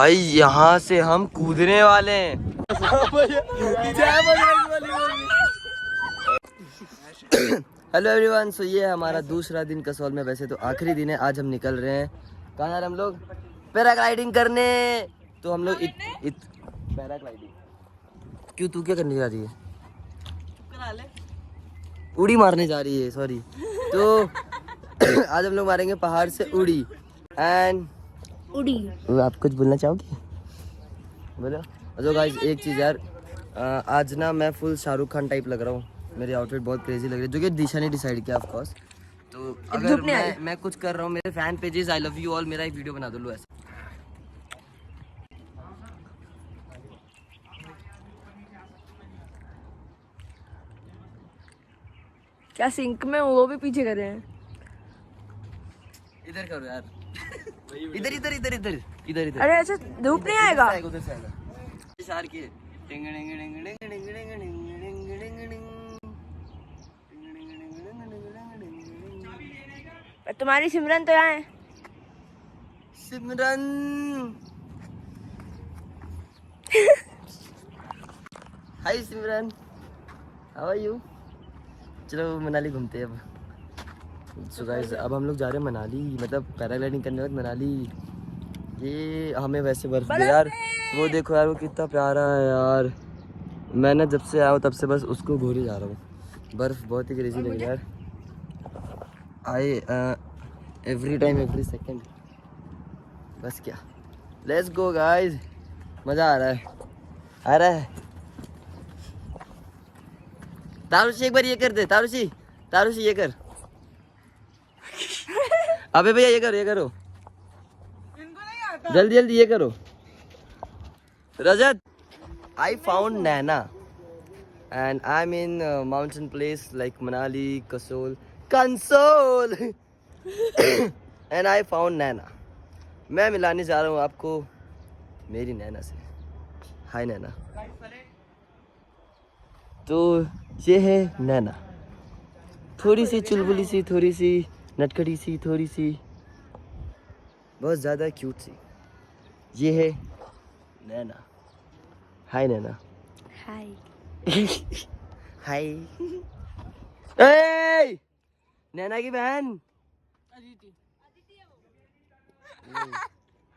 भाई यहाँ से हम कूदने वाले हैं। हेलो एवरीवन, सो ये है हमारा दूसरा दिन कसौल में। वैसे तो आखिरी दिन है, आज हम निकल रहे हैं। कहाँ जा रहे हैं हम लोग? पैराग्लाइडिंग करने। तो हम लोग पैराग्लाइडिंग क्यों, तू क्या करने जा रही है? उड़ी मारने जा रही है, सॉरी। तो आज हम लोग मारेंगे पहाड़ से उड़ी। एंड उड़ी आप कुछ बोलना चाहोगे? बोलो। तो गाइस एक चीज़ यार, आज ना मैं फुल शाहरुख खान टाइप लग रहा हूँ। मेरी आउटफिट बहुत क्रेजी लग रही है, जो कि दिशा ने डिसाइड किया ऑफ कोर्स। तो अगर मैं कुछ कर रहा हूँ, मेरे fan pages I love you all मेरा एक वीडियो बना दो लो ऐसा। क्या सिंक में वो भी पीछे कर रहे हैं। इधर करो यार। इधर इधर इधर इधर इधर इधर। अरे ऐसे धूप नहीं आएगा। उधर से आएगा। इशार किए। तुम्हारी सिमरन तो यहाँ है। सिमरन। हाय सिमरन, हाउ आर यू? चलो मनाली घूमते हैं अब। सो गाइस अब हम लोग जा रहे हैं मनाली, मतलब पैराग्लाइडिंग करने वक्त मनाली। ये हमें वैसे बर्फ दे यार, वो देखो यार, वो कितना प्यारा है यार। मैं ना जब से आया हूँ तब से बस उसको घूरे जा रहा हूँ। बर्फ बहुत ही क्रेजी लग रही है यार। आई एवरी टाइम एवरी सेकेंड। बस क्या, लेट्स गो गाइस, मज़ा आ रहा है, आ रहा है। तारुषी एक बार ये कर दे, तारुषी तारुषी ये कर। अबे भैया ये करो, ये करो, इनको नहीं आता। जल्दी जल्दी ये करो। Rajat, I found Naina and I am in mountain place like Manali, Kasol, Kasol and I found Naina. मैं मिलाने जा रहा हूँ आपको मेरी नैना से। हाय नैना। तो ये है नैना, थोड़ी सी चुलबुली सी, थोड़ी सी नटखटी सी, थोड़ी सी बहुत ज़्यादा क्यूट सी। ये है नैना। हाय नैना। हाय। हाय। ए नैना की बहन अदिति।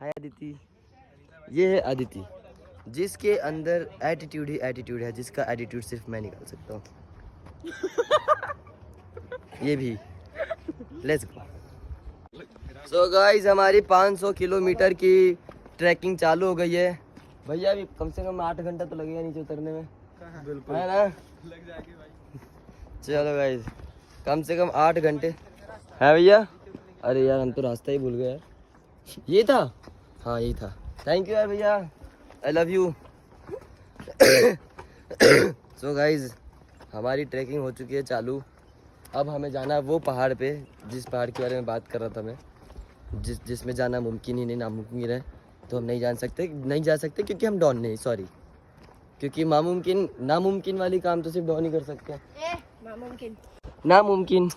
हाय अदिति। ये है अदिति, जिसके अंदर एटीट्यूड ही एटीट्यूड है, जिसका एटीट्यूड सिर्फ मैं निकाल सकता हूँ। ये भी। Let's go. सो गाइस हमारी 500 किलोमीटर की ट्रैकिंग चालू हो गई है। भैया अभी कम से कम 8 घंटा तो लगेगा नीचे उतरने में। बिल्कुल है ना? लग जाएगी भाई। चलो गाइस कम से कम 8 घंटे है भैया। अरे यार हम तो रास्ता ही भूल गए यार। ये था, हाँ यही था। थैंक यू यार भैया, I love you. So guys हमारी ट्रैकिंग हो चुकी है चालू। अब हमें जाना है वो पहाड़ पे, जिस पहाड़ के बारे में बात कर रहा था मैं, जिसमें जाना मुमकिन ही नहीं, नामुमकिन है। तो हम नहीं जा सकते क्योंकि हम डॉन नहीं, सॉरी, क्योंकि नामुमकिन वाली काम तो सिर्फ डॉन ही कर सकते हैं। नामुमकिन।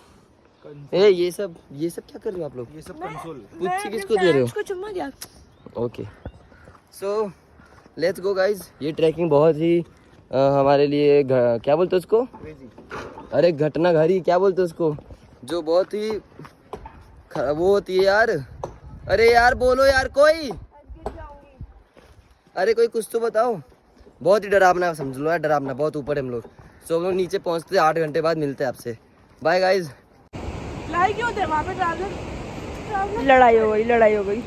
ये सब क्या कर रहे हो आप लोग? ये सब कंसोल पूछी किसको दे रहे हो? इसको चुम्मा दिया। Okay so let's go guys. ये ट्रैकिंग बहुत ही हमारे लिए क्या बोलते हैं उसको? अरे घटना घड़ी क्या बोलते हैं उसको, जो बहुत ही वो होती है यार। अरे यार बोलो यार कोई, अरे कोई कुछ तो बताओ। बहुत ही डरावना समझ लो यार, डरावना बहुत ऊपर है हम लोग। सो हम लोग नीचे पहुंचते 8 घंटे बाद मिलते हैं आपसे। Bye guys. लड़ाई क्यों थे वहाँ पे? लड़ाई हो गई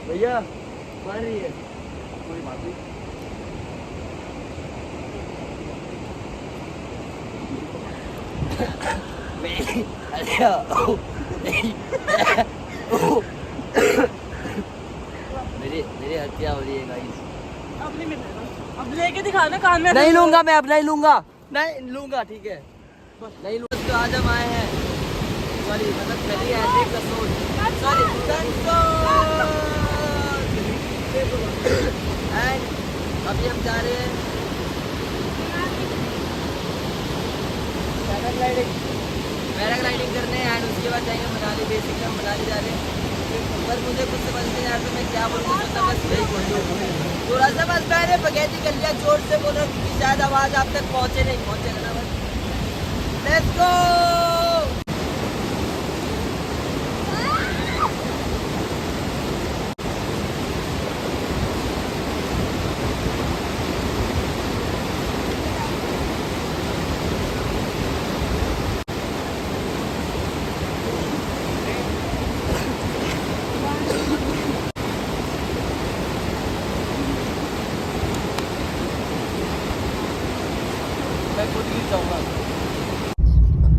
भैया मार रही है कोई बात नहीं। मेरी हत्या हो रही है गाइस। अब नहीं मिलेगा, अब लेके दिखाना कान में। नहीं लूंगा मैं, अब नहीं लूंगा ठीक है, नहीं लूंगा। तो आज हम आए हैं, सॉरी मतलब चलिए ऐसे कसोल, सॉरी कंसोल। एंड अभी हम जा रहे हैं पैराग्लाइडिंग करने एंड उसके बाद जाएंगे मनाली। बेसिकली हम मनाली जा रहे हैं। पर मुझे कुछ समझ नहीं आया तो मैं क्या बोलूँ, तो बस यही बोलूँ। थोड़ा सा बस मैंने बगैती कर लिया, जोर से बोला कि शायद आवाज़ आप तक पहुँचे नहीं, पहुँचे ना बस। Let's go.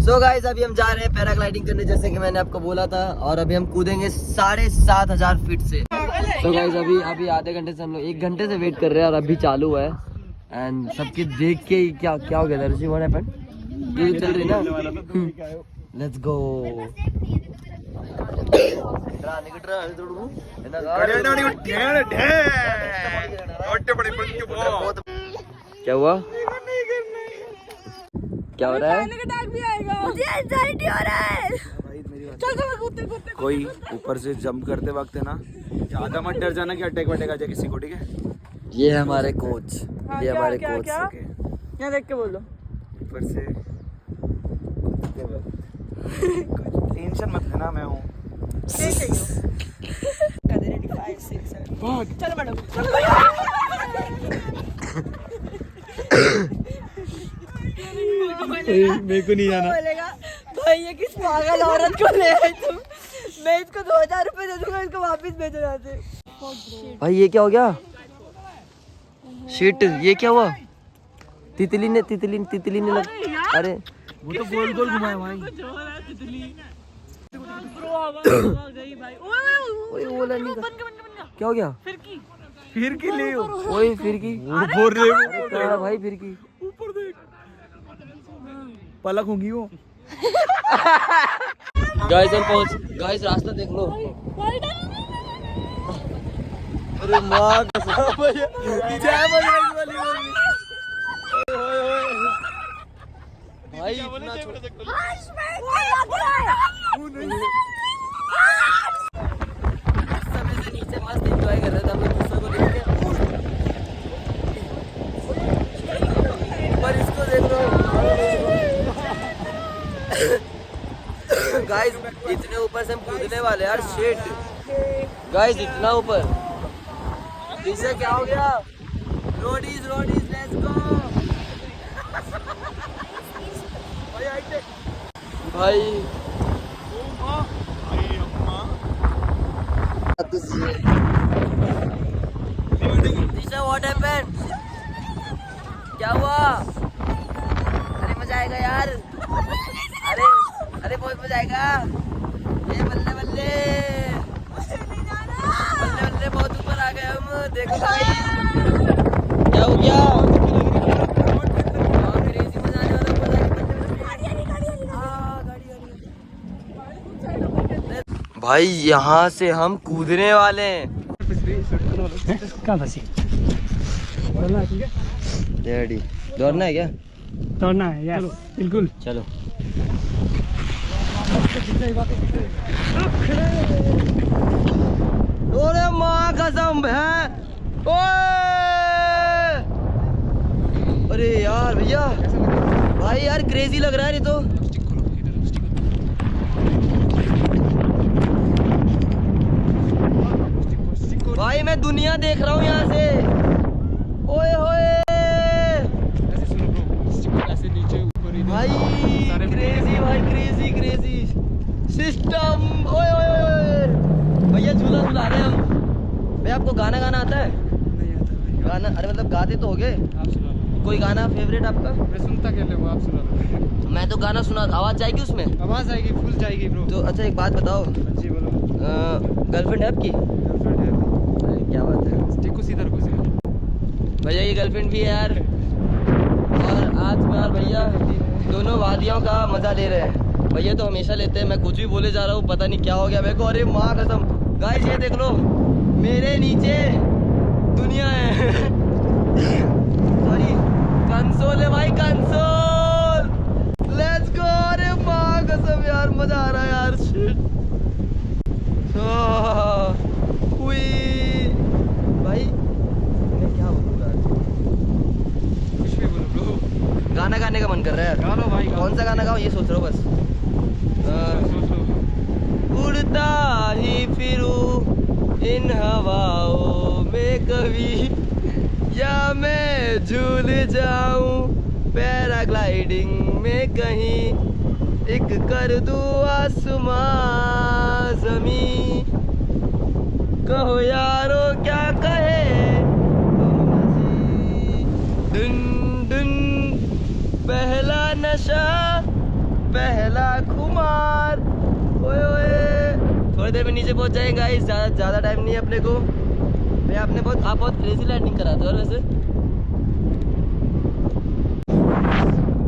सो गाइस अभी हम जा रहे हैं पैराग्लाइडिंग करने, जैसे कि मैंने आपको बोला था, और अभी हम कूदेंगे 7,500 फीट से। सो गाइस अभी आधे घंटे से हम लोग 1 घंटे से वेट कर रहे हैं और अभी चालू है। एंड सबके देख के ही क्या क्या हो गया दर्जी, व्हाट हैपेंड, ये चल रही ना। Let's go. क्या हुआ, क्या हो रहा है? भी आएगा, मुझे एंजाइटी हो रहा है। चल चल कूदते कूदते। कोई ऊपर से जंप करते वक्त है ना, ज्यादा मत डर जाना कि अटैक वटैक आ जाए किसी को, ठीक है? ये है हमारे कोच, हाँ, ये हमारे क्या, कोच। क्या? यहाँ देख के बोलो। ऊपर से कूदते वक्त टेंशन मत लेना, मैं हूँ। चलो मैडम। मेरे को नहीं जाना। बोलेगा भाई ये किस पागल औरत को ले आए तुम, मैं इसको 2,000 रुपए दे दूंगा, इसको वापस भेजो यहाँ से। भाई ये क्या हो गया? शिट, ये क्या हुआ? तितली ने लग, अरे वो तो गोल गोल घुमाया भाई। ओए वो नहीं कर, क्या हो गया? फिर की ले ओए फिर की बोल रहे हो क्या है भाई? फिर की ऊपर देख, पलक होंगी वो। गाइस हम पहुंच, गाइस रास्ता देख लो। अरे माँ कसम भाई, इतना समय से नीचे मस्त एंजॉय कर रहे थे हम लोग दूसरों को देख के, पर इसको देख लो गाइस, इतने ऊपर से हम कूदने वाले यार। शिट गाइस, इतना ऊपर, पीछे क्या हो गया? रोडीज लेट्स गो भाई। दिशा व्हाट हैपेंड, क्या हुआ? अरे मजा आएगा यार, अरे बहुत मजा आएगा। ये बल्ले बल्ले बल्ले बल्ले, बहुत ऊपर आ गए हम। देखो भाई क्या हो गया, क्रेजी मजा आने वाला। भाई यहाँ से हम कूदने वाले हैं। कहाँ फंसी? डैडी दौड़ना है क्या? दौड़ना है यार, बिल्कुल। चलो अरे माँ कसम है, ओए अरे यार भैया, भाई यार क्रेजी लग रहा है ये तो। भाई मैं दुनिया देख रहा हूँ यहाँ से, ओए होए भाई, क्रेजी भाई, क्रेजी सिस्टम। ओए ओए ओए भैया, झूला झूला रहे हम। भैया आपको गाना गाना आता है? नहीं आता भाई। गाना, अरे मतलब गाते तो होगे, आप सुना लो। कोई गाना फेवरेट आपका? मैं सुनता क्या वो, आप सुना लो। मैं तो गाना सुना, आवाज जाएगी उसमें? आवाज आएगी, फुल जाएगी ब्रो। तो अच्छा एक बात बताओ, जी बोलो। गर्लफ्रेंड है आपकी? गर्लफ्रेंड है। अरे क्या बात है, देखो सीधर को सीधर। भैया ये गर्लफ्रेंड भी है यार। और आज मैं और भैया दोनों वादियों का मजा ले रहे हैं। भैया तो हमेशा लेते हैं, मैं कुछ भी बोले जा रहा हूँ, पता नहीं क्या हो गया मेरे को। अरे माँ कसम गाइस, ये देख लो मेरे नीचे दुनिया है। सॉरी, कंसोल है भाई, कंसोल। Let's go. अरे माँ कसम यार, मजा आ रहा है यार। शिट। का मन कर रहा है यार। चलो भाई कौन सा गाना गाऊं ये सोच रहा हूँ बस। उड़ता ही फिरूं इन हवाओं में कभी, या मैं झूल जाऊं पैराग्लाइडिंग में कहीं, एक कर दूं आसमां ज़मीं, कहो यारो क्या कहे दुन दुन, पहला नशा पहला खुमार, ओए ओए। थोड़ी देर में नीचे पहुंच जाएंगे गाइस, ज़्यादा टाइम नहीं है अपने को। मैं आपने आप बहुत क्रेजी लैंडिंग कराते हो और वैसे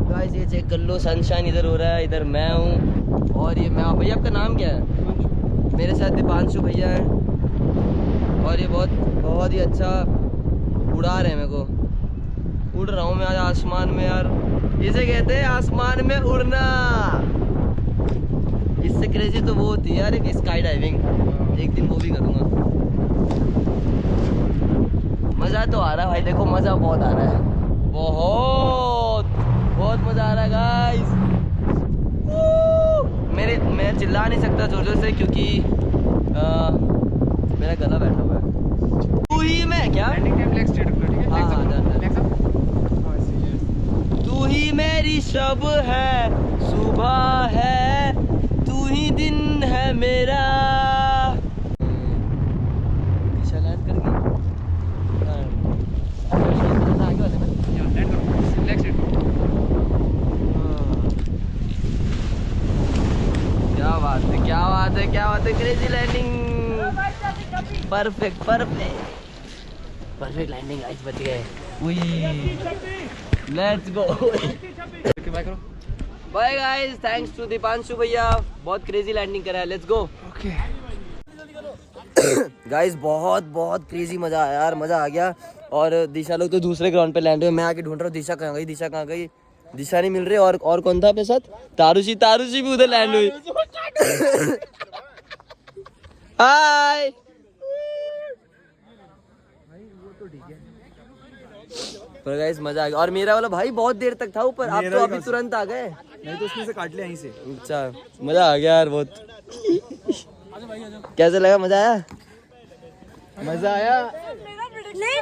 गाइस ये चेक कर लो, सनशाइन इधर हो रहा है, इधर मैं हूँ और ये मैं। भैया आपका नाम क्या है? मेरे साथ दीपांशु भैया हैं और ये बहुत ही अच्छा उड़ा रहे हैं मेरे को। उड़ रहा हूँ मैं आज आसमान में यार, इसे कहते हैं आसमान में उड़ना। इससे क्रेजी तो वो होती है यार एक स्काई डाइविंग, एक दिन वो भी करूँगा। मज़ा तो आ रहा है भाई, देखो मज़ा बहुत आ रहा है, बहुत मज़ा आ रहा है गाइस। मैं चिल्ला नहीं सकता जोर जोर से क्योंकि मेरा गला बैठा हुआ है। तू ही मैं क्या? लैंडिंग टाइम लेग स्ट्रेट रखना, ठीक है? हाँ, हाँ, डन, डन। Legs up. हाँ, yes. तू ही मेरी शब है, सुबह है, तू ही दिन है मेरा। दिशा लैंड कर गई। आगे वाले में Yeah, land करो। लेग स्ट्रेट करो। क्या बात है, क्या बात है, क्या बात है। Crazy landing, perfect landing. आज बच गए। Let's go. ओके बाय करो। Bye guys, thanks to Deepanshu भैया, बहुत क्रेजी लैंडिंग करा है। Let's go. ओके गाइस बहुत क्रेजी मजा आया यार, मजा आ गया। और दिशा लोग तो दूसरे ग्राउंड पे लैंड हुए, मैं आके ढूंढ रहा हूँ दिशा कहाँ गई, दिशा नहीं मिल रही। और कौन था अपने साथ? तारुषी भी उधर लैंड हुई। हाय पर गाइस मजा आ गया। और मेरा वाला भाई बहुत देर तक था ऊपर, आप तो अभी तुरंत आ गए। नहीं तो उसमें से काट लिया यहीं से। अच्छा मजा आ गया यार बहुत। कैसे लगा? मजा आया? नहीं